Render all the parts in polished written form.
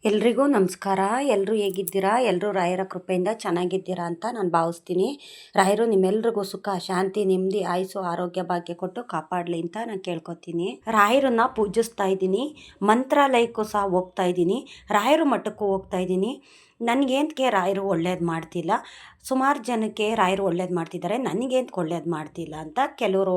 ಎಲ್ರಿಗೂ ನಮಸ್ಕಾರ. ಎಲ್ಲರೂ ಹೇಗಿದ್ದೀರಾ? ಎಲ್ಲರೂ ರಾಯರ ಕೃಪೆಯಿಂದ ಚೆನ್ನಾಗಿದ್ದೀರಾ ಅಂತ ನಾನು ಭಾವಿಸ್ತೀನಿ. ರಾಯರು ನಿಮ್ಮೆಲ್ರಿಗೂ ಸುಖ, ಶಾಂತಿ, ನೆಮ್ಮದಿ, ಆಯುಸ್ಸು, ಆರೋಗ್ಯ, ಭಾಗ್ಯ ಕೊಟ್ಟು ಕಾಪಾಡಲಿ ಅಂತ ನಾನು ಕೇಳ್ಕೊತೀನಿ. ರಾಯರನ್ನ ಪೂಜಿಸ್ತಾ ಇದ್ದೀನಿ, ಮಂತ್ರಾಲಯಕ್ಕೂ ಸಹ ಹೋಗ್ತಾ ಇದ್ದೀನಿ, ರಾಯರ ಮಠಕ್ಕೂ ಹೋಗ್ತಾ ಇದ್ದೀನಿ. ನನಗೇಂತಕ್ಕೆ ರಾಯರು ಒಳ್ಳೇದು ಮಾಡ್ತಿಲ್ಲ, ಸುಮಾರು ಜನಕ್ಕೆ ರಾಯರು ಒಳ್ಳೇದು ಮಾಡ್ತಿದ್ದಾರೆ, ನನಗೇಂತಕ್ಕೆ ಒಳ್ಳೇದು ಮಾಡ್ತಿಲ್ಲ ಅಂತ ಕೆಲವರು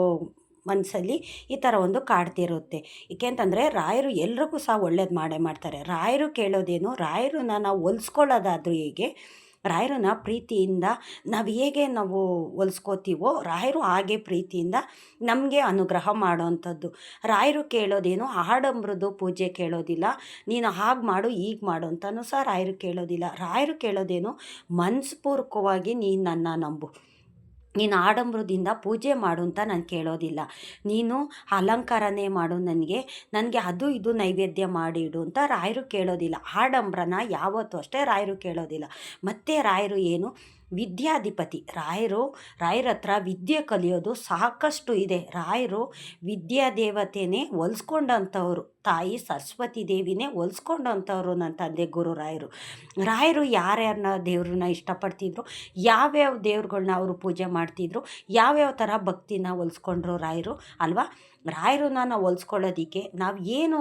ಮನಸ್ಸಲ್ಲಿ ಈ ಥರ ಒಂದು ಕಾಡ್ತಿರುತ್ತೆ. ಏಕೆಂತಂದರೆ ರಾಯರು ಎಲ್ರಿಗೂ ಸಹ ಒಳ್ಳೇದು ಮಾಡೇ ಮಾಡ್ತಾರೆ. ರಾಯರು ಕೇಳೋದೇನು, ರಾಯರನ್ನ ನಾವು ಹೊಲ್ಸ್ಕೊಳ್ಳೋದಾದ್ರೂ ಹೇಗೆ, ರಾಯರನ್ನ ಪ್ರೀತಿಯಿಂದ ನಾವು ಹೇಗೆ ನಾವು ಹೊಲ್ಸ್ಕೋತೀವೋ ರಾಯರು ಹಾಗೆ ಪ್ರೀತಿಯಿಂದ ನಮಗೆ ಅನುಗ್ರಹ ಮಾಡೋವಂಥದ್ದು. ರಾಯರು ಕೇಳೋದೇನು ಆಡಂಬರದ್ದು ಪೂಜೆ ಕೇಳೋದಿಲ್ಲ, ನೀನು ಹಾಗೆ ಮಾಡು ಹೀಗೆ ಮಾಡು ಅಂತಲೂ ಸಹ ರಾಯರು ಕೇಳೋದಿಲ್ಲ. ರಾಯರು ಕೇಳೋದೇನು, ಮನಸ್ಪೂರ್ವಕವಾಗಿ ನೀನು ನನ್ನ ನಂಬು, ನೀನು ಆಡಂಬರದಿಂದ ಪೂಜೆ ಮಾಡು ಅಂತ ನಾನು ಕೇಳೋದಿಲ್ಲ. ನೀನು ಅಲಂಕಾರನೇ ಮಾಡು, ನನಗೆ ಅದು ಇದು ನೈವೇದ್ಯ ಮಾಡಿಡು ಅಂತ ರಾಯರು ಕೇಳೋದಿಲ್ಲ. ಆಡಂಬರನ ಯಾವತ್ತೂ ಅಷ್ಟೇ ರಾಯರು ಕೇಳೋದಿಲ್ಲ. ಮತ್ತು ರಾಯರು ಏನು, ವಿದ್ಯಾಧಿಪತಿ. ರಾಯರ ಹತ್ರ ವಿದ್ಯೆ ಕಲಿಯೋದು ಸಾಕಷ್ಟು ಇದೆ. ರಾಯರು ವಿದ್ಯಾದೇವತೆನೇ ಹೊಲ್ಸ್ಕೊಂಡಂಥವ್ರು, ತಾಯಿ ಸರಸ್ವತಿ ದೇವಿನೇ ಹೊಲ್ಸ್ಕೊಂಡಂಥವ್ರು ನನ್ನ ತಂದೆ ಗುರು ರಾಯರು ಯಾರ್ಯಾರನ್ನ ದೇವ್ರನ್ನ ಇಷ್ಟಪಡ್ತಿದ್ರು, ಯಾವ್ಯಾವ ದೇವ್ರುಗಳ್ನ ಅವರು ಪೂಜೆ ಮಾಡ್ತಿದ್ರು, ಯಾವ್ಯಾವ ಥರ ಭಕ್ತಿನ ಹೊಲ್ಸ್ಕೊಂಡ್ರು ರಾಯರು ಅಲ್ವಾ. ರಾಯರನ್ನ ನಾವು ಹೊಲ್ಸ್ಕೊಳ್ಳೋದಕ್ಕೆ ನಾವು ಏನು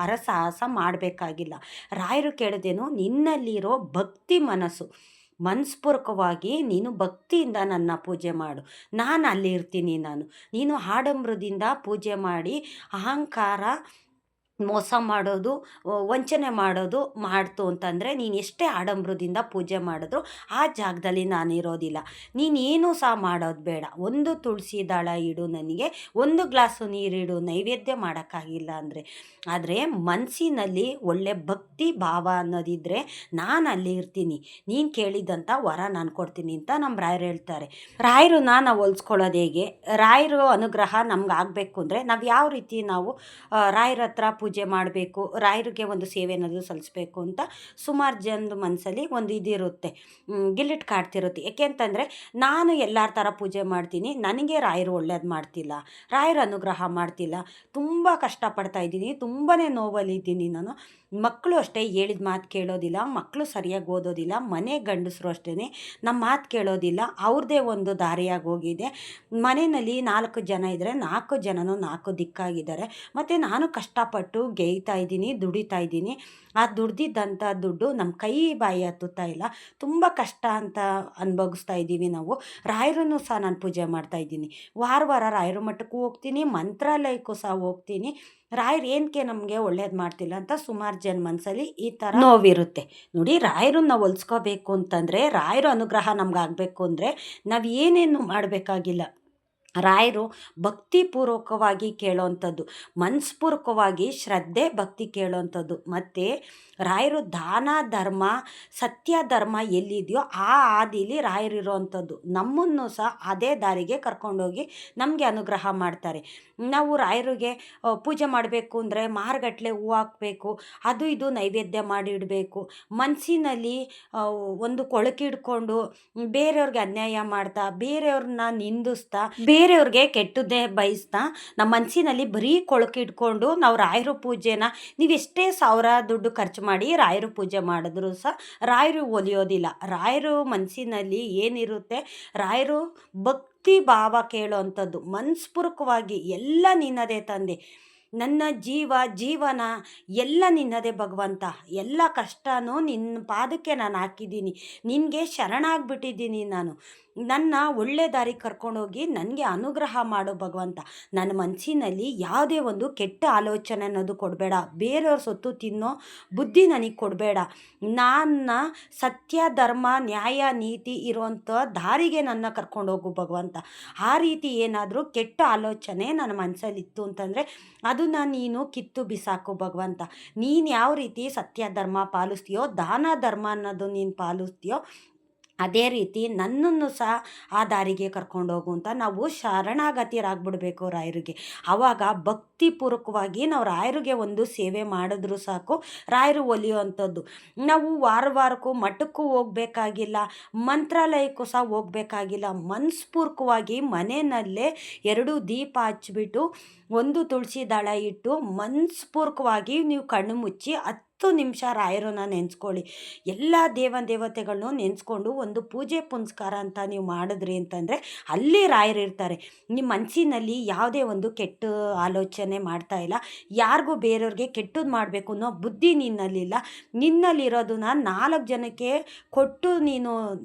ಅರಸಾಹಸ ಮಾಡಬೇಕಾಗಿಲ್ಲ. ರಾಯರು ಕೇಳೋದೇನು, ನಿನ್ನಲ್ಲಿರೋ ಭಕ್ತಿ ಮನಸ್ಪೂರ್ವಕವಾಗಿ ನೀನು ಭಕ್ತಿಯಿಂದ ನನ್ನ ಪೂಜೆ ಮಾಡು, ನಾನು ಅಲ್ಲಿರ್ತೀನಿ. ನೀನು ಆಡಂಬರದಿಂದ ಪೂಜೆ ಮಾಡಿ ಅಹಂಕಾರ, ಮೋಸ ಮಾಡೋದು, ವಂಚನೆ ಮಾಡೋದು ಮಾಡ್ತು ಅಂತಂದರೆ ನೀನು ಎಷ್ಟೇ ಆಡಂಬರದಿಂದ ಪೂಜೆ ಮಾಡಿದ್ರು ಆ ಜಾಗದಲ್ಲಿ ನಾನಿರೋದಿಲ್ಲ. ನೀನೇನೂ ಸಹ ಮಾಡೋದು ಬೇಡ, ಒಂದು ತುಳಸಿ ದಳ ಇಡು, ನನಗೆ ಒಂದು ಗ್ಲಾಸು ನೀರಿಡು, ನೈವೇದ್ಯ ಮಾಡೋಕ್ಕಾಗಿಲ್ಲ ಆದರೆ ಮನಸ್ಸಿನಲ್ಲಿ ಒಳ್ಳೆ ಭಕ್ತಿ ಭಾವ ಅನ್ನೋದಿದ್ದರೆ ನಾನು ಅಲ್ಲಿ ಇರ್ತೀನಿ, ನೀನು ಕೇಳಿದಂಥ ವರ ನಾನು ಕೊಡ್ತೀನಿ ಅಂತ ನಮ್ಮ ರಾಯರು ಹೇಳ್ತಾರೆ. ರಾಯರನ್ನ ನಾವು ಹೊಲ್ಸ್ಕೊಳ್ಳೋದು ಹೇಗೆ, ರಾಯರು ಅನುಗ್ರಹ ನಮ್ಗೆ ಆಗಬೇಕು ಅಂದರೆ ನಾವು ಯಾವ ರೀತಿ ನಾವು ರಾಯರ ಹತ್ರ ಪೂಜೆ ಮಾಡಬೇಕು, ರಾಯರಿಗೆ ಒಂದು ಸೇವೆ ಏನಾದರೂ ಸಲ್ಲಿಸ್ಬೇಕು ಅಂತ ಸುಮಾರು ಜನದ ಮನಸ್ಸಲ್ಲಿ ಒಂದು ಇದಿರುತ್ತೆ, ಗಿಲ್ಲಿಟ್ಟು ಕಾಡ್ತಿರುತ್ತೆ. ಏಕೆಂತಂದರೆ ನಾನು ಎಲ್ಲರ ಥರ ಪೂಜೆ ಮಾಡ್ತೀನಿ, ನನಗೆ ರಾಯರು ಒಳ್ಳೇದು ಮಾಡ್ತಿಲ್ಲ, ರಾಯರ ಅನುಗ್ರಹ ಮಾಡ್ತಿಲ್ಲ, ತುಂಬ ಕಷ್ಟಪಡ್ತಾ ಇದ್ದೀನಿ, ತುಂಬಾ ನೋವಲ್ಲಿದ್ದೀನಿ ನಾನು. ಮಕ್ಕಳು ಅಷ್ಟೇ ಹೇಳಿದ ಮಾತು ಕೇಳೋದಿಲ್ಲ, ಮಕ್ಕಳು ಸರಿಯಾಗಿ ಓದೋದಿಲ್ಲ, ಮನೆ ಗಂಡಸರು ಅಷ್ಟೇ ನಮ್ಮ ಮಾತು ಕೇಳೋದಿಲ್ಲ, ಅವ್ರದ್ದೇ ಒಂದು ದಾರಿಯಾಗಿ ಹೋಗಿದೆ. ಮನೆಯಲ್ಲಿ 4 ಜನ ಇದ್ದರೆ 4 ಜನನೂ 4 ದಿಕ್ಕಾಗಿದ್ದಾರೆ. ಮತ್ತು ನಾನು ಕಷ್ಟಪಟ್ಟು ಗೇಯ್ತಾ ಇದ್ದೀನಿ, ದುಡಿತಾ ಇದ್ದೀನಿ. ಆ ದುಡ್ದಿದ್ದಂಥ ದುಡ್ಡು ನಮ್ಮ ಕೈ ಬಾಯಿ ಹತ್ತುತ್ತಾ ಇಲ್ಲ, ತುಂಬ ಕಷ್ಟ ಅಂತ ಅನುಭವಿಸ್ತಾ ಇದ್ದೀವಿ ನಾವು. ರಾಯರನ್ನು ಸಹ ನಾನು ಪೂಜೆ ಮಾಡ್ತಾ ಇದ್ದೀನಿ, ವಾರ ರಾಯರ ಮಠಕ್ಕೂ ಹೋಗ್ತೀನಿ, ಮಂತ್ರಾಲಯಕ್ಕೂ ಸಹ ಹೋಗ್ತೀನಿ. ರಾಯರು ಏನಕ್ಕೆ ನಮಗೆ ಒಳ್ಳೇದು ಮಾಡ್ತಿಲ್ಲ ಅಂತ ಸುಮಾರು ಜನ ಮನಸ್ಸಲ್ಲಿ ಈ ಥರ ನೋವಿರುತ್ತೆ. ನೋಡಿ, ರಾಯರನ್ನ ನಾವು ಹೊಲ್ಸ್ಕೋಬೇಕು ಅಂತಂದರೆ, ರಾಯರ ಅನುಗ್ರಹ ನಮ್ಗೆ ಆಗಬೇಕು ಅಂದರೆ ನಾವು ಏನೇನು ಮಾಡಬೇಕಾಗಿಲ್ಲ. ರಾಯರು ಭಕ್ತಿಪೂರ್ವಕವಾಗಿ ಕೇಳೋವಂಥದ್ದು, ಮನಸ್ಪೂರ್ವಕವಾಗಿ ಶ್ರದ್ಧೆ ಭಕ್ತಿ ಕೇಳೋವಂಥದ್ದು. ಮತ್ತು ರಾಯರು ದಾನ ಧರ್ಮ ಸತ್ಯ ಧರ್ಮ ಎಲ್ಲಿದೆಯೋ ಆ ಹಾದಿಲಿ ರಾಯರಿರೋವಂಥದ್ದು. ನಮ್ಮನ್ನು ಸಹ ಅದೇ ದಾರಿಗೆ ಕರ್ಕೊಂಡೋಗಿ ನಮಗೆ ಅನುಗ್ರಹ ಮಾಡ್ತಾರೆ. ನಾವು ರಾಯರಿಗೆ ಪೂಜೆ ಮಾಡಬೇಕು ಅಂದರೆ ಮಾರುಗಟ್ಟಲೆ ಹೂವು ಹಾಕಬೇಕು, ಅದು ಇದು ನೈವೇದ್ಯ ಮಾಡಿಡಬೇಕು. ಮನಸ್ಸಿನಲ್ಲಿ ಒಂದು ಕೊಳಕಿಡ್ಕೊಂಡು ಬೇರೆಯವ್ರಿಗೆ ಅನ್ಯಾಯ ಮಾಡ್ತಾ, ಬೇರೆಯವ್ರನ್ನ ನಿಂದಿಸ್ತಾ, ಬೇರೆಯವ್ರಿಗೆ ಕೆಟ್ಟದ್ದೇ ಬಯಸ್ತಾ, ನಮ್ಮ ಮನಸ್ಸಿನಲ್ಲಿ ಬರೀ ಕೊಳಕಿಡ್ಕೊಂಡು ನಾವು ರಾಯರ ಪೂಜೆನ ನೀವೆಷ್ಟೇ ಸಾವಿರ ದುಡ್ಡು ಖರ್ಚು ಮಾಡಿ ರಾಯರ ಪೂಜೆ ಮಾಡಿದ್ರು ಸಹ ರಾಯರು ಒಲಿಯೋದಿಲ್ಲ. ರಾಯರು ಮನಸ್ಸಿನಲ್ಲಿ ಏನಿರುತ್ತೆ, ರಾಯರು ಭಕ್ತಿ ಭಾವ ಕೇಳೋವಂಥದ್ದು, ಮನಸ್ಪೂರ್ವಕವಾಗಿ ಎಲ್ಲ ನಿನ್ನದೇ ತಂದೆ, ನನ್ನ ಜೀವನ ಎಲ್ಲ ನಿನ್ನದೇ ಭಗವಂತ, ಎಲ್ಲ ಕಷ್ಟನೂ ನಿನ್ನ ಪಾದಕ್ಕೆ ನಾನು ಹಾಕಿದ್ದೀನಿ, ನಿನಗೆ ಶರಣಾಗ್ಬಿಟ್ಟಿದ್ದೀನಿ, ನನ್ನ ಒಳ್ಳೆ ದಾರಿಗೆ ಕರ್ಕೊಂಡೋಗಿ ನನಗೆ ಅನುಗ್ರಹ ಮಾಡೋ ಭಗವಂತ. ನನ್ನ ಮನಸ್ಸಿನಲ್ಲಿ ಯಾವುದೇ ಒಂದು ಕೆಟ್ಟ ಆಲೋಚನೆ ಅನ್ನೋದು ಕೊಡಬೇಡ, ಬೇರೆಯವ್ರ ಸೊತ್ತು ತಿನ್ನೋ ಬುದ್ಧಿ ನನಗೆ ಕೊಡಬೇಡ, ನನ್ನ ಸತ್ಯ ಧರ್ಮ ನ್ಯಾಯ ನೀತಿ ಇರುವಂಥ ದಾರಿಗೆ ನನ್ನ ಕರ್ಕೊಂಡೋಗು ಭಗವಂತ. ಆ ರೀತಿ ಏನಾದರೂ ಕೆಟ್ಟ ಆಲೋಚನೆ ನನ್ನ ಮನಸ್ಸಲ್ಲಿತ್ತು ಅಂತಂದರೆ ಅದನ್ನು ನೀನು ಕಿತ್ತು ಬಿಸಾಕು ಭಗವಂತ. ನೀನು ಯಾವ ರೀತಿ ಸತ್ಯ ಧರ್ಮ ಪಾಲಿಸ್ತೀಯೋ, ದಾನ ಧರ್ಮ ಅನ್ನೋದು ನೀನು ಪಾಲಿಸ್ತೀಯೋ, ಅದೇ ರೀತಿ ನನ್ನನ್ನು ಸಹ ಆ ದಾರಿಗೆ ಕರ್ಕೊಂಡೋಗು ಅಂತ ನಾವು ಶರಣಾಗತಿಯರಾಗ್ಬಿಡ್ಬೇಕು ರಾಯರಿಗೆ. ಆವಾಗ ಭಕ್ತಿಪೂರ್ವಕವಾಗಿ ನಾವು ರಾಯರಿಗೆ ಒಂದು ಸೇವೆ ಮಾಡಿದ್ರು ಸಾಕು, ರಾಯರು ಒಲಿಯುವಂಥದ್ದು. ನಾವು ವಾರಕ್ಕೂ ಮಠಕ್ಕೂ ಹೋಗ್ಬೇಕಾಗಿಲ್ಲ, ಮಂತ್ರಾಲಯಕ್ಕೂ ಸಹ ಹೋಗ್ಬೇಕಾಗಿಲ್ಲ. ಮನಸ್ಪೂರ್ವಕವಾಗಿ ಮನೆಯಲ್ಲೇ 2 ದೀಪ ಹಚ್ಬಿಟ್ಟು, ಒಂದು ತುಳಸಿ ದಳ ಇಟ್ಟು, ಮನಸ್ಪೂರ್ವಕವಾಗಿ ನೀವು ಕಣ್ಣು ಮುಚ್ಚಿ ನಿಮಿಷ ರಾಯರನ್ನ ನೆನೆಸ್ಕೊಳ್ಳಿ. ಎಲ್ಲ ದೇವತೆಗಳನ್ನೂ ನೆನೆಸ್ಕೊಂಡು ಒಂದು ಪೂಜೆ ಪುನಸ್ಕಾರ ಅಂತ ನೀವು ಮಾಡಿದ್ರಿ ಅಂತಂದರೆ ಅಲ್ಲಿ ರಾಯರಿರ್ತಾರೆ. ನಿಮ್ಮ ಮನಸ್ಸಿನಲ್ಲಿ ಯಾವುದೇ ಒಂದು ಕೆಟ್ಟ ಆಲೋಚನೆ ಮಾಡ್ತಾ ಇಲ್ಲ, ಯಾರಿಗೂ ಬೇರೆಯವ್ರಿಗೆ ಕೆಟ್ಟದ್ದು ಮಾಡಬೇಕು ಅನ್ನೋ ಬುದ್ಧಿ ನಿನ್ನಲ್ಲಿಲ್ಲ. ನಿನ್ನಲ್ಲಿರೋದನ್ನ 4 ಜನಕ್ಕೆ ಕೊಟ್ಟು ನೀನು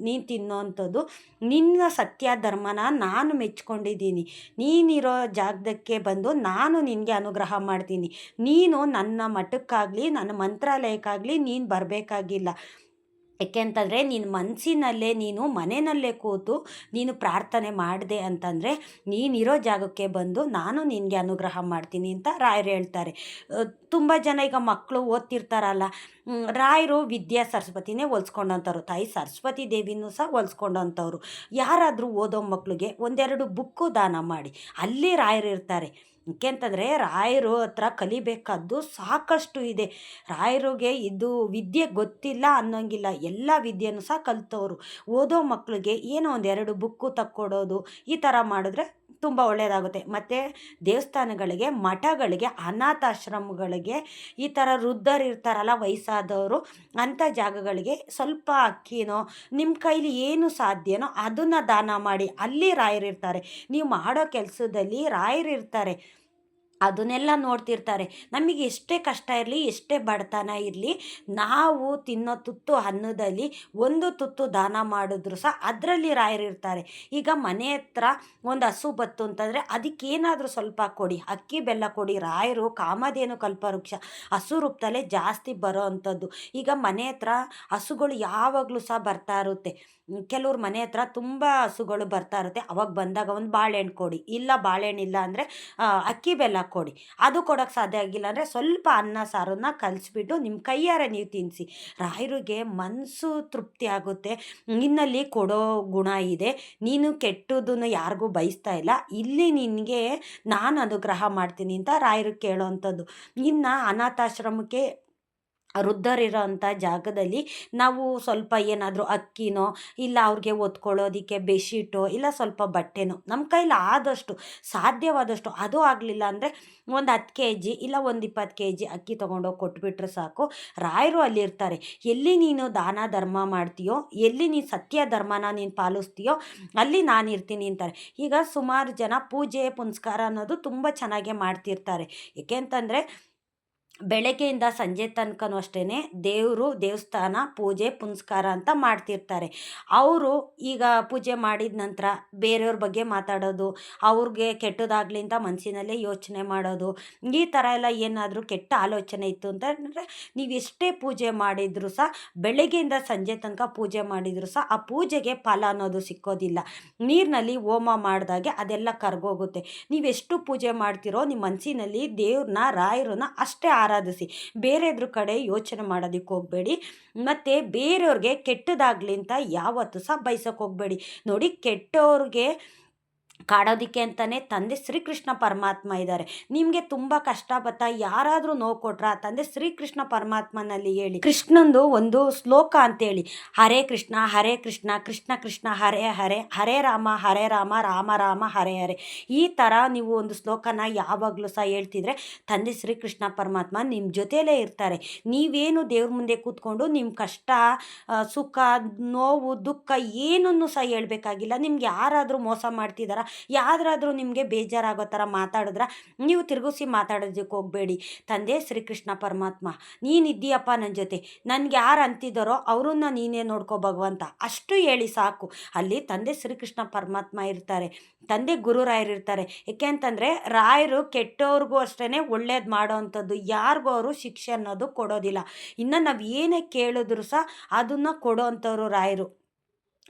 ತಿನ್ನೋವಂಥದ್ದು ನಿನ್ನ ಸತ್ಯ ಧರ್ಮನ ನಾನು ಮೆಚ್ಕೊಂಡಿದ್ದೀನಿ. ನೀನಿರೋ ಜಾಗಕ್ಕೆ ಬಂದು ನಾನು ನಿನಗೆ ಅನುಗ್ರಹ ಮಾಡ್ತೀನಿ. ನೀನು ನನ್ನ ಮಠಕ್ಕಾಗಲಿ ನನ್ನ ಮಂತ್ರಾಲಯಕ್ಕಾಗಲಿ ನೀನು ಬರಬೇಕಾಗಿಲ್ಲ. ಏಕೆಂತಂದರೆ ನಿನ್ನ ಮನಸ್ಸಿನಲ್ಲೇ ನೀನು ಮನೆಯಲ್ಲೇ ಕೂತು ನೀನು ಪ್ರಾರ್ಥನೆ ಮಾಡಿದೆ ಅಂತಂದರೆ ನೀನಿರೋ ಜಾಗಕ್ಕೆ ಬಂದು ನಾನು ನಿನಗೆ ಅನುಗ್ರಹ ಮಾಡ್ತೀನಿ ಅಂತ ರಾಯರು ಹೇಳ್ತಾರೆ. ತುಂಬ ಜನ ಈಗ ಮಕ್ಕಳು ಓದ್ತಿರ್ತಾರಲ್ಲ, ರಾಯರು ವಿದ್ಯಾ ಸರಸ್ವತಿನೇ ಹೋಲ್ಸ್ಕೊಂಡಂಥವ್ರು, ತಾಯಿ ಸರಸ್ವತಿ ದೇವಿನೂ ಸಹ ಹೋಲ್ಸ್ಕೊಂಡಂಥವ್ರು. ಯಾರಾದರೂ ಓದೋ ಮಕ್ಕಳಿಗೆ ಒಂದೆರಡು ಬುಕ್ಕು ದಾನ ಮಾಡಿ, ಅಲ್ಲಿ ರಾಯರು ಇರ್ತಾರೆ. ಏಕೆಂತಂದರೆ ರಾಯರು ಹತ್ರ ಕಲಿಬೇಕಾದ್ದು ಸಾಕಷ್ಟು ಇದೆ. ರಾಯರಿಗೆ ಇದು ವಿದ್ಯೆ ಗೊತ್ತಿಲ್ಲ ಅನ್ನೋಂಗಿಲ್ಲ, ಎಲ್ಲ ವಿದ್ಯೆನೂ ಸಹ ಕಲಿತವ್ರು. ಓದೋ ಮಕ್ಕಳಿಗೆ ಏನೋ ಒಂದೆರಡು ಬುಕ್ಕು ತಕ್ಕೊಡೋದು, ಈ ಥರ ಮಾಡಿದ್ರೆ ತುಂಬ ಒಳ್ಳೆಯದಾಗುತ್ತೆ. ಮತ್ತು ದೇವಸ್ಥಾನಗಳಿಗೆ, ಮಠಗಳಿಗೆ, ಅನಾಥಾಶ್ರಮಗಳಿಗೆ, ಈ ಥರ ವೃದ್ಧರು ಇರ್ತಾರಲ್ಲ ವಯಸ್ಸಾದವರು, ಅಂಥ ಜಾಗಗಳಿಗೆ ಸ್ವಲ್ಪ ಅಕ್ಕಿನೋ ನಿಮ್ಮ ಕೈಲಿ ಏನು ಸಾಧ್ಯನೋ ಅದನ್ನು ದಾನ ಮಾಡಿ. ಅಲ್ಲಿ ರಾಯರಿರ್ತಾರೆ. ನೀವು ಮಾಡೋ ಕೆಲಸದಲ್ಲಿ ರಾಯರಿರ್ತಾರೆ, ಅದನ್ನೆಲ್ಲ ನೋಡ್ತಿರ್ತಾರೆ. ನಮಗೆ ಎಷ್ಟೇ ಕಷ್ಟ ಇರಲಿ, ಎಷ್ಟೇ ಬಡತನ ಇರಲಿ, ನಾವು ತಿನ್ನೋ ತುತ್ತು ಅನ್ನದಲ್ಲಿ ಒಂದು ತುತ್ತು ದಾನ ಮಾಡಿದ್ರು ಸಹ ಅದರಲ್ಲಿ ರಾಯರಿರ್ತಾರೆ. ಈಗ ಮನೆ ಹತ್ರ ಒಂದು ಹಸು ಬತ್ತು ಅಂತಂದರೆ ಅದಕ್ಕೇನಾದರೂ ಸ್ವಲ್ಪ ಕೊಡಿ, ಅಕ್ಕಿ ಬೆಲ್ಲ ಕೊಡಿ. ರಾಯರು ಕಾಮಧೇನು ಕಲ್ಪವೃಕ್ಷ, ಹಸು ರೂಪದಲ್ಲೇ ಜಾಸ್ತಿ ಬರೋ ಅಂಥದ್ದು. ಈಗ ಮನೆ ಹತ್ರ ಹಸುಗಳು ಯಾವಾಗಲೂ ಸಹ ಬರ್ತಾ ಇರುತ್ತೆ. ಕೆಲವ್ರ ಮನೆ ಹತ್ರ ತುಂಬ ಹಸುಗಳು ಬರ್ತಾ ಇರುತ್ತೆ. ಅವಾಗ ಬಂದಾಗ ಒಂದು ಬಾಳೆಹಣ್ಣು ಕೊಡಿ, ಇಲ್ಲ ಬಾಳೆಹಣ್ಣಿಲ್ಲ ಅಂದರೆ ಅಕ್ಕಿ ಬೆಲ್ಲ ಕೊಡಿ. ಅದು ಕೊಡೋಕ್ಕೆ ಸಾಧ್ಯ ಆಗಿಲ್ಲ ಅಂದರೆ ಸ್ವಲ್ಪ ಅನ್ನ ಸಾರನ್ನ ಕಲಿಸ್ಬಿಟ್ಟು ನಿಮ್ಮ ಕೈಯಾರೆ ನೀವು ತಿನ್ನಿಸಿ. ರಾಯರಿಗೆ ಮನಸ್ಸು ತೃಪ್ತಿ ಆಗುತ್ತೆ. ನಿನ್ನಲ್ಲಿ ಕೊಡೋ ಗುಣ ಇದೆ, ನೀನು ಕೆಟ್ಟದನ್ನು ಯಾರಿಗೂ ಬಯಸ್ತಾ ಇಲ್ಲ, ಇಲ್ಲಿ ನಿನಗೆ ನಾನು ಅನುಗ್ರಹ ಮಾಡ್ತೀನಿ ಅಂತ ರಾಯರು ಕೇಳೋವಂಥದ್ದು. ಇನ್ನು ಅನಾಥಾಶ್ರಮಕ್ಕೆ ವೃದ್ಧರಿರೋ ಅಂಥ ಜಾಗದಲ್ಲಿ ನಾವು ಸ್ವಲ್ಪ ಏನಾದರೂ ಅಕ್ಕಿನೋ, ಇಲ್ಲ ಅವ್ರಿಗೆ ಹೊತ್ಕೊಳ್ಳೋದಕ್ಕೆ ಬೆಡ್ಶೀಟೋ, ಇಲ್ಲ ಸ್ವಲ್ಪ ಬಟ್ಟೆನೋ ನಮ್ಮ ಕೈಲಿ ಆದಷ್ಟು ಸಾಧ್ಯವಾದಷ್ಟು, ಅದು ಆಗಲಿಲ್ಲ ಅಂದರೆ ಒಂದು 10 kg ಇಲ್ಲ ಒಂದು 20 kg ಅಕ್ಕಿ ತೊಗೊಂಡೋಗಿ ಕೊಟ್ಬಿಟ್ರೆ ಸಾಕು. ರಾಯರು ಅಲ್ಲಿರ್ತಾರೆ. ಎಲ್ಲಿ ನೀನು ದಾನ ಧರ್ಮ ಮಾಡ್ತೀಯೋ, ಎಲ್ಲಿ ನೀನು ಸತ್ಯ ಧರ್ಮನ ನೀನು ಪಾಲಿಸ್ತೀಯೋ ಅಲ್ಲಿ ನಾನಿರ್ತೀನಿ ಅಂತಾರೆ. ಈಗ ಸುಮಾರು ಜನ ಪೂಜೆ ಪುನಸ್ಕಾರ ಅನ್ನೋದು ತುಂಬ ಚೆನ್ನಾಗೇ ಮಾಡ್ತಿರ್ತಾರೆ. ಏಕೆ ಅಂತಂದರೆ ಬೆಳಗ್ಗೆಯಿಂದ ಸಂಜೆ ತನಕನೂ ಅಷ್ಟೇ ದೇವರು, ದೇವಸ್ಥಾನ, ಪೂಜೆ ಪುನಸ್ಕಾರ ಅಂತ ಮಾಡ್ತಿರ್ತಾರೆ. ಅವರು ಈಗ ಪೂಜೆ ಮಾಡಿದ ನಂತರ ಬೇರೆಯವ್ರ ಬಗ್ಗೆ ಮಾತಾಡೋದು, ಅವ್ರಿಗೆ ಕೆಟ್ಟದಾಗಲಿ ಅಂತ ಮನಸ್ಸಿನಲ್ಲೇ ಯೋಚನೆ ಮಾಡೋದು, ಈ ಥರ ಎಲ್ಲ ಏನಾದರೂ ಕೆಟ್ಟ ಆಲೋಚನೆ ಇತ್ತು ಅಂತಂದರೆ ನೀವು ಎಷ್ಟೇ ಪೂಜೆ ಮಾಡಿದರೂ ಸಹ, ಬೆಳಗ್ಗೆಯಿಂದ ಸಂಜೆ ತನಕ ಪೂಜೆ ಮಾಡಿದರೂ ಸಹ ಆ ಪೂಜೆಗೆ ಫಲ ಅನ್ನೋದು ಸಿಕ್ಕೋದಿಲ್ಲ. ನೀರಿನಲ್ಲಿ ಹೋಮ ಮಾಡಿದಾಗೆ ಅದೆಲ್ಲ ಕರಗೋಗುತ್ತೆ. ನೀವೆಷ್ಟು ಪೂಜೆ ಮಾಡ್ತೀರೋ ನಿಮ್ಮ ಮನಸ್ಸಿನಲ್ಲಿ ದೇವ್ರನ್ನ, ರಾಯರನ್ನ ಅಷ್ಟೇ ಆರಾಧಿಸಿ. ಬೇರೆದ್ರ ಕಡೆ ಯೋಚನೆ ಮಾಡೋದಕ್ಕೆ ಹೋಗಬೇಡಿ. ಮತ್ತು ಬೇರೆಯವ್ರಿಗೆ ಕೆಟ್ಟದಾಗಲಿ ಅಂತ ಯಾವತ್ತೂ ಸಹ ಬಯಸೋಕೆ ಹೋಗಬೇಡಿ. ನೋಡಿ, ಕೆಟ್ಟವ್ರಿಗೆ ಕಾಡೋದಕ್ಕೆ ಅಂತಲೇ ತಂದೆ ಶ್ರೀಕೃಷ್ಣ ಪರಮಾತ್ಮ ಇದ್ದಾರೆ. ನಿಮಗೆ ತುಂಬ ಕಷ್ಟ ಬತ್ತಾ ಯಾರಾದರೂ ನೋವು ಕೊಟ್ರ ತಂದೆ ಶ್ರೀಕೃಷ್ಣ ಪರಮಾತ್ಮನಲ್ಲಿ ಹೇಳಿ. ಕೃಷ್ಣಂದು ಒಂದು ಶ್ಲೋಕ ಅಂತೇಳಿ, ಹರೇ ಕೃಷ್ಣ ಹರೇ ಕೃಷ್ಣ ಕೃಷ್ಣ ಕೃಷ್ಣ ಹರೇ ಹರೇ, ಹರೇ ರಾಮ ರಾಮ ರಾಮ ಹರೇ ಹರೇ. ಈ ಥರ ನೀವು ಒಂದು ಶ್ಲೋಕನ ಯಾವಾಗಲೂ ಸಹ ಹೇಳ್ತಿದ್ರೆ ತಂದೆ ಶ್ರೀಕೃಷ್ಣ ಪರಮಾತ್ಮ ನಿಮ್ಮ ಜೊತೆಯಲ್ಲೇ ಇರ್ತಾರೆ. ನೀವೇನು ದೇವ್ರ ಮುಂದೆ ಕೂತ್ಕೊಂಡು ನಿಮ್ಮ ಕಷ್ಟ, ಸುಖ, ನೋವು, ದುಃಖ ಏನನ್ನು ಸಹ ಹೇಳ್ಬೇಕಾಗಿಲ್ಲ. ನಿಮ್ಗೆ ಯಾರಾದರೂ ಮೋಸ ಮಾಡ್ತಿದ್ದಾರ, ಯಾರಾದರೂ ನಿಮಗೆ ಬೇಜಾರಾಗೋ ಥರ ಮಾತಾಡಿದ್ರೆ ನೀವು ತಿರುಗಿಸಿ ಮಾತಾಡೋದಕ್ಕೆ ಹೋಗಬೇಡಿ. ತಂದೆ ಶ್ರೀಕೃಷ್ಣ ಪರಮಾತ್ಮ ನೀನಿದ್ದೀಯಪ್ಪ ನನ್ನ ಜೊತೆ, ನನಗೆ ಯಾರು ಅಂತಿದ್ದಾರೋ ಅವ್ರನ್ನ ನೀನೇ ನೋಡ್ಕೋ ಭಗವಂತ, ಅಷ್ಟು ಹೇಳಿ ಸಾಕು. ಅಲ್ಲಿ ತಂದೆ ಶ್ರೀಕೃಷ್ಣ ಪರಮಾತ್ಮ ಇರ್ತಾರೆ, ತಂದೆ ಗುರುರಾಯರಿರ್ತಾರೆ. ಏಕೆ ಅಂತಂದರೆ ರಾಯರು ಕೆಟ್ಟವ್ರಿಗೂ ಅಷ್ಟೇ ಒಳ್ಳೇದು ಮಾಡೋ ಅಂಥದ್ದು, ಯಾರಿಗೂ ಅವರು ಶಿಕ್ಷೆ ಅನ್ನೋದು ಕೊಡೋದಿಲ್ಲ. ಇನ್ನು ನಾವು ಏನೇ ಕೇಳಿದ್ರು ಸಹ ಅದನ್ನು ಕೊಡೋ ಅಂಥವ್ರು ರಾಯರು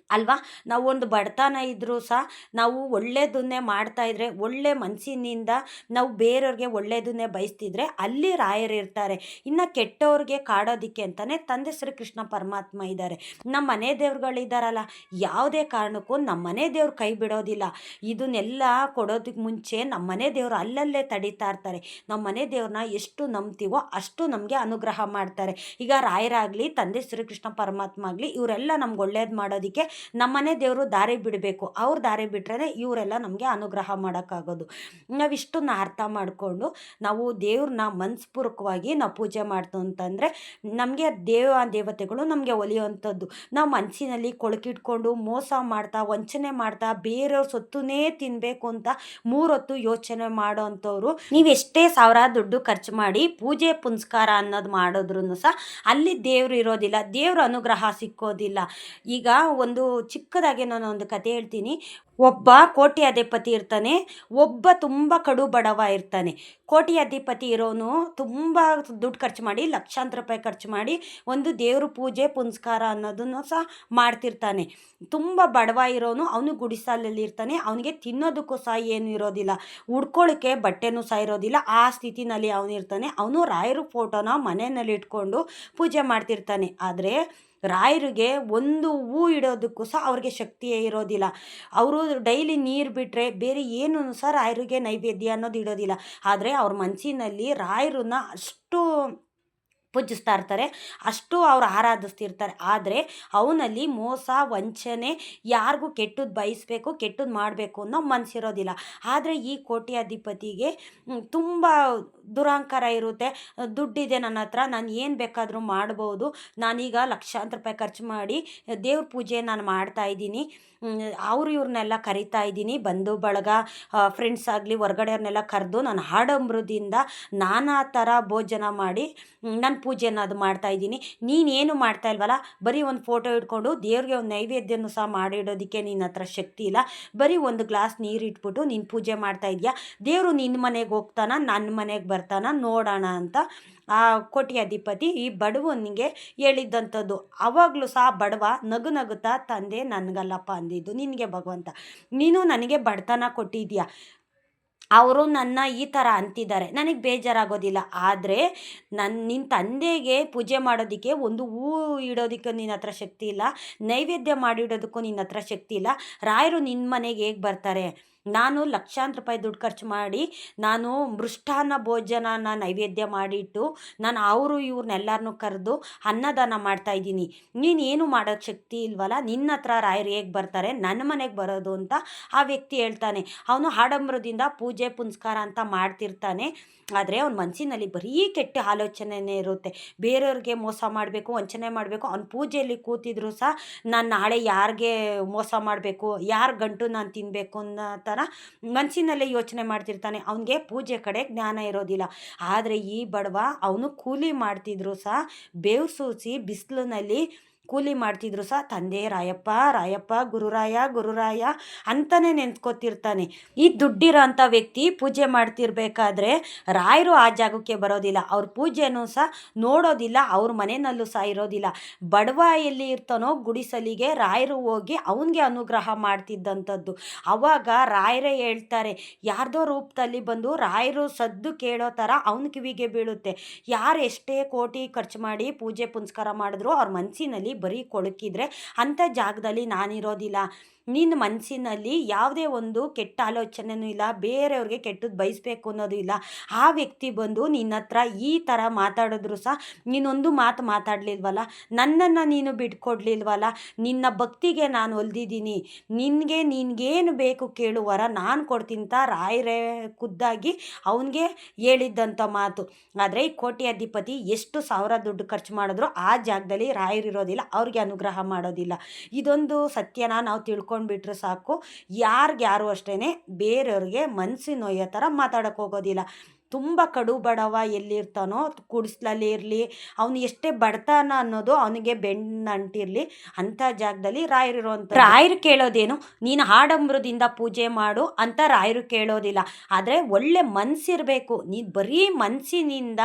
ಅಲ್ವಾ. ನಾವು ಒಂದು ಬಡತನ ಇದ್ದರೂ ಸಹ ನಾವು ಒಳ್ಳೆಯದನ್ನೇ ಮಾಡ್ತಾಯಿದ್ರೆ, ಒಳ್ಳೆ ಮನಸ್ಸಿನಿಂದ ನಾವು ಬೇರೆಯವ್ರಿಗೆ ಒಳ್ಳೆಯದನ್ನೇ ಬಯಸ್ತಿದ್ರೆ ಅಲ್ಲಿ ರಾಯರಿರ್ತಾರೆ. ಇನ್ನು ಕೆಟ್ಟವ್ರಿಗೆ ಕಾಡೋದಕ್ಕೆ ಅಂತಲೇ ತಂದೆ ಶ್ರೀಕೃಷ್ಣ ಪರಮಾತ್ಮ ಇದ್ದಾರೆ. ನಮ್ಮ ಮನೆ ದೇವ್ರುಗಳಿದ್ದಾರಲ್ಲ, ಯಾವುದೇ ಕಾರಣಕ್ಕೂ ನಮ್ಮ ಮನೆ ದೇವ್ರು ಕೈ ಬಿಡೋದಿಲ್ಲ. ಇದನ್ನೆಲ್ಲ ಕೊಡೋದಕ್ಕೆ ಮುಂಚೆ ನಮ್ಮ ಮನೆ ದೇವರು ಅಲ್ಲಲ್ಲೇ ತಡೀತಾ ಇರ್ತಾರೆ. ನಮ್ಮ ಮನೆ ದೇವ್ರನ್ನ ಎಷ್ಟು ನಂಬ್ತೀವೋ ಅಷ್ಟು ನಮಗೆ ಅನುಗ್ರಹ ಮಾಡ್ತಾರೆ. ಈಗ ರಾಯರಾಗಲಿ, ತಂದೆ ಶ್ರೀಕೃಷ್ಣ ಪರಮಾತ್ಮ ಆಗಲಿ, ಇವರೆಲ್ಲ ನಮ್ಗೆ ಒಳ್ಳೇದು ಮಾಡೋದಕ್ಕೆ ಮಾಡೋದಕ್ಕೆ ನಮ್ಮನೆ ದೇವರು ದಾರಿ ಬಿಡಬೇಕು. ಅವ್ರು ದಾರಿ ಬಿಟ್ರೆ ಇವರೆಲ್ಲ ನಮಗೆ ಅನುಗ್ರಹ ಮಾಡೋಕ್ಕಾಗೋದು. ನಾವಿಷ್ಟನ್ನ ಅರ್ಥ ಮಾಡಿಕೊಂಡು ನಾವು ದೇವ್ರನ್ನ ಮನಸ್ಪೂರ್ವಕವಾಗಿ ನಾವು ಪೂಜೆ ಮಾಡ್ತು ಅಂತಂದರೆ ನಮಗೆ ದೇವತೆಗಳು ನಮಗೆ ಒಲಿಯುವಂಥದ್ದು. ನಾವು ಮನಸ್ಸಿನಲ್ಲಿ ಕೊಳಕಿಟ್ಕೊಂಡು ಮೋಸ ಮಾಡ್ತಾ ವಂಚನೆ ಮಾಡ್ತಾ ಬೇರೆಯವ್ರ ಸೊತ್ತುನೇ ತಿನ್ನಬೇಕು ಅಂತ 3 ಹೊತ್ತು ಯೋಚನೆ ಮಾಡೋ ಅಂಥವ್ರು ನೀವೆಷ್ಟೇ ಸಾವಿರ ದುಡ್ಡು ಖರ್ಚು ಮಾಡಿ ಪೂಜೆ ಪುನಸ್ಕಾರ ಅನ್ನೋದು ಮಾಡಿದ್ರೂ ಸಹ ಅಲ್ಲಿ ದೇವ್ರು ಇರೋದಿಲ್ಲ, ದೇವ್ರ ಅನುಗ್ರಹ ಸಿಕ್ಕೋದಿಲ್ಲ. ಈಗ ಒಂದು ಚಿಕ್ಕದಾಗಿ ನಾನು ಒಂದು ಕತೆ ಹೇಳ್ತೀನಿ. ಒಬ್ಬ ಕೋಟ್ಯಾಧಿಪತಿ ಇರ್ತಾನೆ, ಒಬ್ಬ ತುಂಬ ಕಡು ಬಡವ ಇರ್ತಾನೆ. ಕೋಟ್ಯಾಧಿಪತಿ ಇರೋನು ತುಂಬ ದುಡ್ಡು ಖರ್ಚು ಮಾಡಿ ಲಕ್ಷಾಂತರ ರೂಪಾಯಿ ಖರ್ಚು ಮಾಡಿ ಒಂದು ದೇವ್ರ ಪೂಜೆ ಪುನಸ್ಕಾರ ಅನ್ನೋದನ್ನು ಸಹ ಮಾಡ್ತಿರ್ತಾನೆ. ತುಂಬ ಬಡವ ಇರೋನು ಅವನು ಗುಡಿಸಲಲ್ಲಿ ಇರ್ತಾನೆ, ಅವನಿಗೆ ತಿನ್ನೋದಕ್ಕೂ ಸಹ ಏನು ಇರೋದಿಲ್ಲ, ಉಡ್ಕೊಳ್ಳೋಕ್ಕೆ ಬಟ್ಟೆನೂ ಸಹ ಇರೋದಿಲ್ಲ. ಆ ಸ್ಥಿತಿನಲ್ಲಿ ಅವನಿರ್ತಾನೆ. ಅವನು ರಾಯರ ಫೋಟೋನ ಮನೆಯಲ್ಲಿ ಇಟ್ಕೊಂಡು ಪೂಜೆ ಮಾಡ್ತಿರ್ತಾನೆ. ಆದರೆ ರಾಯರಿಗೆ ಒಂದು ಹೂ ಇಡೋದಕ್ಕೂ ಸಹ ಅವ್ರಿಗೆ ಶಕ್ತಿಯೇ ಇರೋದಿಲ್ಲ. ಅವರು ಡೈಲಿ ನೀರು ಬಿಟ್ಟರೆ ಬೇರೆ ಏನೂ ಸಹ ರಾಯರಿಗೆ ನೈವೇದ್ಯ ಅನ್ನೋದು ಇಡೋದಿಲ್ಲ. ಆದರೆ ಅವ್ರ ಮನಸ್ಸಿನಲ್ಲಿ ರಾಯರನ್ನ ಅಷ್ಟು ಪೂಜಿಸ್ತಾ ಇರ್ತಾರೆ, ಅಷ್ಟು ಅವ್ರು ಆರಾಧಿಸ್ತಿರ್ತಾರೆ. ಆದರೆ ಅವನಲ್ಲಿ ಮೋಸ ವಂಚನೆ, ಯಾರಿಗೂ ಕೆಟ್ಟದ್ದು ಬಯಸಬೇಕು ಕೆಟ್ಟದ್ದು ಮಾಡಬೇಕು ಅನ್ನೋ ಮನಸ್ಸಿರೋದಿಲ್ಲ. ಆದರೆ ಈ ಕೋಟ್ಯಾಧಿಪತಿಗೆ ತುಂಬ ದುರಹಂಕಾರ ಇರುತ್ತೆ. ದುಡ್ಡಿದೆ ನನ್ನ ಹತ್ರ, ನಾನು ಏನು ಬೇಕಾದರೂ ಮಾಡ್ಬೋದು, ನಾನೀಗ ಲಕ್ಷಾಂತರ ರೂಪಾಯಿ ಖರ್ಚು ಮಾಡಿ ದೇವ್ರ ಪೂಜೆ ನಾನು ಮಾಡ್ತಾಯಿದ್ದೀನಿ, ಇವ್ರನ್ನೆಲ್ಲ ಕರಿತಾ ಇದ್ದೀನಿ, ಬಂಧು ಬಳಗ ಫ್ರೆಂಡ್ಸ್ ಆಗಲಿ ಹೊರ್ಗಡೆಯವ್ರನ್ನೆಲ್ಲ ಕರೆದು ನಾನು ಆಡಂಬರದಿಂದ ನಾನಾ ಥರ ಭೋಜನ ಮಾಡಿ ನನ್ನ ಪೂಜೆನ ಅದು ಮಾಡ್ತಾಯಿದ್ದೀನಿ. ನೀನೇನು ಮಾಡ್ತಾ ಇಲ್ವಲ್ಲ, ಬರೀ ಒಂದು ಫೋಟೋ ಇಟ್ಕೊಂಡು ದೇವ್ರಿಗೆ ಒಂದು ನೈವೇದ್ಯನೂ ಸಹ ಮಾಡಿಡೋದಕ್ಕೆ ನಿನ್ನ ಹತ್ರ ಶಕ್ತಿ ಇಲ್ಲ, ಬರೀ ಒಂದು ಗ್ಲಾಸ್ ನೀರು ಇಟ್ಬಿಟ್ಟು ನೀನು ಪೂಜೆ ಮಾಡ್ತಾ ಇದೆಯಾ, ದೇವರು ನಿನ್ನ ಮನೆಗೆ ಹೋಗ್ತಾನ ನನ್ನ ಮನೆಗೆ ಬರ್ತಾನ ನೋಡೋಣ ಅಂತ ಆ ಕೋಟ್ಯಾಧಿಪತಿ ಈ ಬಡವನಿಗೆ ಹೇಳಿದ್ದಂಥದ್ದು. ಆವಾಗಲೂ ಸಹ ಬಡವ ನಗು ನಗುತ್ತಾ, ತಂದೆ ನನಗಲ್ಲಪ್ಪ ಅಂದಿದ್ದು, ನಿನಗೆ ಭಗವಂತ, ನೀನು ನನಗೆ ಬಡತನ ಕೊಟ್ಟಿದ್ಯಾ, ಅವರು ನನ್ನ ಈ ಥರ ಅಂತಿದ್ದಾರೆ, ನನಗೆ ಬೇಜಾರಾಗೋದಿಲ್ಲ. ಆದರೆ ನಿನ್ನ ತಂದೆಗೆ ಪೂಜೆ ಮಾಡೋದಕ್ಕೆ ಒಂದು ಹೂ ಇಡೋದಕ್ಕೆ ನಿನ್ನ ಹತ್ರ ಶಕ್ತಿ ಇಲ್ಲ, ನೈವೇದ್ಯ ಮಾಡಿಡೋದಕ್ಕೂ ನಿನ್ನ ಹತ್ರ ಶಕ್ತಿ ಇಲ್ಲ, ರಾಯರು ನಿನ್ನ ಮನೆಗೆ ಹೇಗೆ ಬರ್ತಾರೆ? ನಾನು ಲಕ್ಷಾಂತರ ರೂಪಾಯಿ ದುಡ್ಡು ಖರ್ಚು ಮಾಡಿ ನಾನು ಮೃಷ್ಟಾನ್ನ ಭೋಜನನ ನೈವೇದ್ಯ ಮಾಡಿಟ್ಟು ನಾನು ಇವ್ರನ್ನೆಲ್ಲರನ್ನೂ ಕರೆದು ಅನ್ನದಾನ ಮಾಡ್ತಾಯಿದ್ದೀನಿ, ನೀನೇನು ಮಾಡೋಕ್ಕೆ ಶಕ್ತಿ ಇಲ್ವಲ್ಲ, ನಿನ್ನ ಹತ್ರ ರಾಯರು ಹೇಗೆ ಬರ್ತಾರೆ, ನನ್ನ ಮನೆಗೆ ಬರೋದು ಅಂತ ಆ ವ್ಯಕ್ತಿ ಹೇಳ್ತಾನೆ. ಅವನು ಆಡಂಬರದಿಂದ ಪೂಜೆ ಪುನಸ್ಕಾರ ಅಂತ ಮಾಡ್ತಿರ್ತಾನೆ. ಆದರೆ ಅವ್ನ ಮನಸ್ಸಿನಲ್ಲಿ ಬರೀ ಕೆಟ್ಟ ಆಲೋಚನೆಯೇ ಇರುತ್ತೆ. ಬೇರೆಯವ್ರಿಗೆ ಮೋಸ ಮಾಡಬೇಕು, ವಂಚನೆ ಮಾಡಬೇಕು. ಅವ್ನ ಪೂಜೆಯಲ್ಲಿ ಕೂತಿದ್ರು ಸಹ ನಾನು ನಾಳೆ ಯಾರಿಗೆ ಮೋಸ ಮಾಡಬೇಕು, ಯಾರ ಗಂಟು ನಾನು ತಿನ್ನಬೇಕು ಅನ್ನೋ ಥರ ಮನಸ್ಸಿನಲ್ಲೇ ಯೋಚನೆ ಮಾಡ್ತಿರ್ತಾನೆ. ಅವನಿಗೆ ಪೂಜೆ ಕಡೆ ಜ್ಞಾನ ಇರೋದಿಲ್ಲ. ಆದರೆ ಈ ಬಡವ ಅವನು ಕೂಲಿ ಮಾಡ್ತಿದ್ರು ಸಹ ಬೇವು ಸೂಸಿ ಬಿಸಿಲಿನಲ್ಲಿ ಕೂಲಿ ಮಾಡ್ತಿದ್ರು ಸಹ ತಂದೆ ರಾಯಪ್ಪ ರಾಯಪ್ಪ, ಗುರುರಾಯ ಗುರುರಾಯ ಅಂತಲೇ ನೆನ್ಸ್ಕೊತಿರ್ತಾನೆ. ಈ ದುಡ್ಡಿರೋ ಅಂಥ ವ್ಯಕ್ತಿ ಪೂಜೆ ಮಾಡ್ತಿರ್ಬೇಕಾದ್ರೆ ರಾಯರು ಆ ಜಾಗಕ್ಕೆ ಬರೋದಿಲ್ಲ, ಅವ್ರ ಪೂಜೆನೂ ಸಹ ನೋಡೋದಿಲ್ಲ, ಅವ್ರ ಮನೆಯಲ್ಲೂ ಸಹ ಇರೋದಿಲ್ಲ. ಬಡವ ಎಲ್ಲಿ ಇರ್ತಾನೋ ಗುಡಿಸಲಿಗೆ ರಾಯರು ಹೋಗಿ ಅವನಿಗೆ ಅನುಗ್ರಹ ಮಾಡ್ತಿದ್ದಂಥದ್ದು. ಆವಾಗ ರಾಯರೇ ಹೇಳ್ತಾರೆ, ಯಾರ್ದೋ ರೂಪದಲ್ಲಿ ಬಂದು ರಾಯರು ಸದ್ದು ಕೇಳೋ ಥರ ಅವನ ಕಿವಿಗೆ ಬೀಳುತ್ತೆ. ಯಾರು ಎಷ್ಟೇ ಕೋಟಿ ಖರ್ಚು ಮಾಡಿ ಪೂಜೆ ಪುನಸ್ಕಾರ ಮಾಡಿದ್ರು ಅವ್ರ ಮನಸ್ಸಿನಲ್ಲಿ ಬರೀ ಕೊಳಕಿದ್ರೆ ಅಂಥ ಜಾಗದಲ್ಲಿ ನಾನಿರೋದಿಲ್ಲ. ನಿನ್ನ ಮನಸ್ಸಿನಲ್ಲಿ ಯಾವುದೇ ಒಂದು ಕೆಟ್ಟ ಆಲೋಚನೆಯೂ ಇಲ್ಲ, ಬೇರೆಯವ್ರಿಗೆ ಕೆಟ್ಟದ್ದು ಬಯಸಬೇಕು ಅನ್ನೋದು ಇಲ್ಲ. ಆ ವ್ಯಕ್ತಿ ಬಂದು ನಿನ್ನ ಹತ್ರ ಈ ಥರ ಮಾತಾಡಿದ್ರು ಸಹ ನೀನೊಂದು ಮಾತು ಮಾತಾಡಲಿಲ್ವಲ್ಲ, ನನ್ನನ್ನು ನೀನು ಬಿಟ್ಕೊಡ್ಲಿಲ್ವಲ್ಲ, ನಿನ್ನ ಭಕ್ತಿಗೆ ನಾನು ಒಲ್ದಿದ್ದೀನಿ, ನಿನಗೇನು ಬೇಕು ಕೇಳು ವರ ನಾನು ಕೊಡ್ತೀನಿ ಅಂತ ರಾಯರೇ ಖುದ್ದಾಗಿ ಅವನಿಗೆ ಹೇಳಿದ್ದಂಥ ಮಾತು. ಆದರೆ ಈ ಕೋಟ್ಯಾಧಿಪತಿ ಎಷ್ಟು ಸಾವಿರ ದುಡ್ಡು ಖರ್ಚು ಮಾಡಿದ್ರು ಆ ಜಾಗದಲ್ಲಿ ರಾಯರಿರೋದಿಲ್ಲ, ಅವ್ರಿಗೆ ಅನುಗ್ರಹ ಮಾಡೋದಿಲ್ಲ. ಇದೊಂದು ಸತ್ಯನ ನಾವು ತಿಳ್ಕೊಂಡ್ಬಿಟ್ರೆ ಸಾಕು. ಯಾರು ಅಷ್ಟೇ ಬೇರೆಯವ್ರಿಗೆ ಮನಸ್ಸು ನೋಯೋ ಥರ ಮಾತಾಡೋಕ್ಕೆ ಹೋಗೋದಿಲ್ಲ. ತುಂಬ ಕಡು ಬಡವ ಎಲ್ಲಿರ್ತಾನೋ ಗುಡಿಸ್ಲಲ್ಲಿ ಇರಲಿ, ಅವನು ಎಷ್ಟೇ ಬಡತನ ಅನ್ನೋದು ಅವನಿಗೆ ಬೆನ್ನಂಟಿರಲಿ, ಅಂಥ ಜಾಗದಲ್ಲಿ ರಾಯರಿರುವಂಥ ರಾಯರು ಕೇಳೋದೇನು, ನೀನು ಆಡಂಬರದಿಂದ ಪೂಜೆ ಮಾಡು ಅಂತ ರಾಯರು ಕೇಳೋದಿಲ್ಲ. ಆದರೆ ಒಳ್ಳೆ ಮನಸ್ಸಿರಬೇಕು. ನೀನು ಬರೀ ಮನಸ್ಸಿನಿಂದ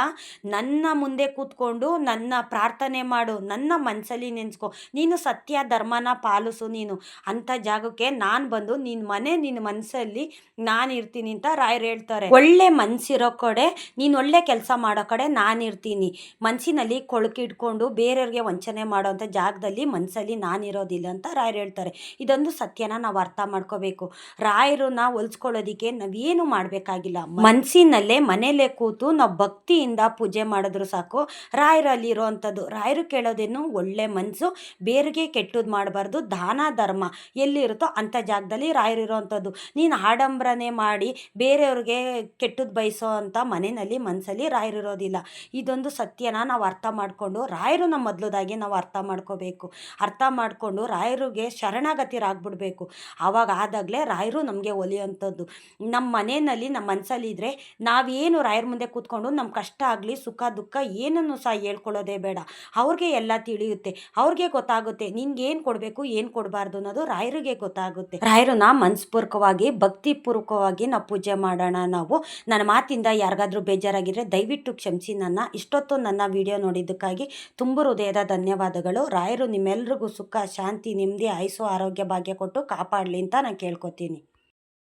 ನನ್ನ ಮುಂದೆ ಕೂತ್ಕೊಂಡು ನನ್ನ ಪ್ರಾರ್ಥನೆ ಮಾಡು, ನನ್ನ ಮನಸ್ಸಲ್ಲಿ ನೆನೆಸ್ಕೊ, ನೀನು ಸತ್ಯ ಧರ್ಮನ ಪಾಲಿಸು, ನೀನು ಅಂಥ ಜಾಗಕ್ಕೆ ನಾನು ಬಂದು ನಿನ್ನ ಮನಸ್ಸಲ್ಲಿ ನಾನು ಇರ್ತೀನಿ ಅಂತ ರಾಯರು ಹೇಳ್ತಾರೆ. ಒಳ್ಳೆ ಮನಸ್ಸಿರೋ ಕಡೆ, ನೀನು ಒಳ್ಳೆ ಕೆಲಸ ಮಾಡೋ ಕಡೆ ನಾನಿರ್ತೀನಿ. ಮನಸ್ಸಿನಲ್ಲಿ ಕೊಳಕಿಟ್ಕೊಂಡು ಬೇರೆಯವ್ರಿಗೆ ವಂಚನೆ ಮಾಡೋಂಥ ಜಾಗದಲ್ಲಿ ಮನಸ್ಸಲ್ಲಿ ನಾನಿರೋದಿಲ್ಲ ಅಂತ ರಾಯರು ಹೇಳ್ತಾರೆ. ಇದೊಂದು ಸತ್ಯನ ನಾವು ಅರ್ಥ ಮಾಡ್ಕೋಬೇಕು. ರಾಯರನ್ನ ಹೋಲಿಸ್ಕೊಳ್ಳೋದಕ್ಕೆ ನಾವೇನು ಮಾಡಬೇಕಾಗಿಲ್ಲ. ಮನಸ್ಸಿನಲ್ಲೇ ಮನೇಲೇ ಕೂತು ನಾವು ಭಕ್ತಿಯಿಂದ ಪೂಜೆ ಮಾಡಿದ್ರು ಸಾಕು. ರಾಯರು ಅಲ್ಲಿರೋವಂಥದ್ದು. ರಾಯರು ಕೇಳೋದೇನು? ಒಳ್ಳೆ ಮನಸ್ಸು, ಬೇರೆಗೆ ಕೆಟ್ಟದ್ದು ಮಾಡಬಾರ್ದು, ದಾನ ಧರ್ಮ ಎಲ್ಲಿರುತ್ತೋ ಅಂಥ ಜಾಗದಲ್ಲಿ ರಾಯರು ಇರೋವಂಥದ್ದು. ನೀನು ಆಡಂಬರನೇ ಮಾಡಿ ಬೇರೆಯವ್ರಿಗೆ ಕೆಟ್ಟದ್ದು ಬಯಸೋ ಅಂಥ ಮನೆಯಲ್ಲಿ ಮನಸ್ಸಲ್ಲಿ ರಾಯರು ಇರೋದಿಲ್ಲ. ಇದೊಂದು ಸತ್ಯನ ನಾವು ಅರ್ಥ ಮಾಡಿಕೊಂಡು ರಾಯರು ನಮ್ಮ ಮೊದಲದಾಗಿ ನಾವು ಅರ್ಥ ಮಾಡ್ಕೋಬೇಕು. ಅರ್ಥ ಮಾಡಿಕೊಂಡು ರಾಯರಿಗೆ ಶರಣಾಗತಿರಾಗ್ಬಿಡ್ಬೇಕು. ಆವಾಗ ಆದಾಗಲೇ ರಾಯರು ನಮಗೆ ಒಲಿಯೋಂಥದ್ದು. ನಮ್ಮ ಮನೆಯಲ್ಲಿ ನಮ್ಮ ಮನಸ್ಸಲ್ಲಿ ಇದ್ದರೆ ನಾವೇನು ರಾಯರ ಮುಂದೆ ಕೂತ್ಕೊಂಡು ನಮ್ಮ ಕಷ್ಟ ಆಗಲಿ ಸುಖ ದುಃಖ ಏನನ್ನು ಸಹ ಹೇಳ್ಕೊಳ್ಳೋದೇ ಬೇಡ. ಅವ್ರಿಗೆ ಎಲ್ಲ ತಿಳಿಯುತ್ತೆ. ಅವ್ರಿಗೆ ಗೊತ್ತಾಗುತ್ತೆ ನಿನ್ಗೇನು ಕೊಡಬೇಕು ಏನು ಕೊಡಬಾರ್ದು ಅನ್ನೋದು ರಾಯರಿಗೆ ಗೊತ್ತಾಗುತ್ತೆ. ರಾಯರನ್ನ ಮನಸ್ಪೂರ್ವಕವಾಗಿ ಭಕ್ತಿಪೂರ್ವಕವಾಗಿ ನಾವು ಪೂಜೆ ಮಾಡೋಣ. ನಾವು ನನ್ನ ಮಾತಿಂದ ಯಾರಿಗಾದ್ರೂ ಬೇಜಾರಾಗಿದ್ದರೆ ದಯವಿಟ್ಟು ಕ್ಷಮಿಸಿ. ಇಷ್ಟೊತ್ತು ನನ್ನ ವಿಡಿಯೋ ನೋಡಿದ್ದಕ್ಕಾಗಿ ತುಂಬ ಹೃದಯದ ಧನ್ಯವಾದಗಳು. ರಾಯರು ನಿಮ್ಮೆಲ್ರಿಗೂ ಸುಖ ಶಾಂತಿ ನೆಮ್ಮದಿ ಆಯುಸ್ಸು ಆರೋಗ್ಯ ಭಾಗ್ಯ ಕೊಟ್ಟು ಕಾಪಾಡಲಿ ಅಂತ ನಾನು ಕೇಳ್ಕೊತೀನಿ.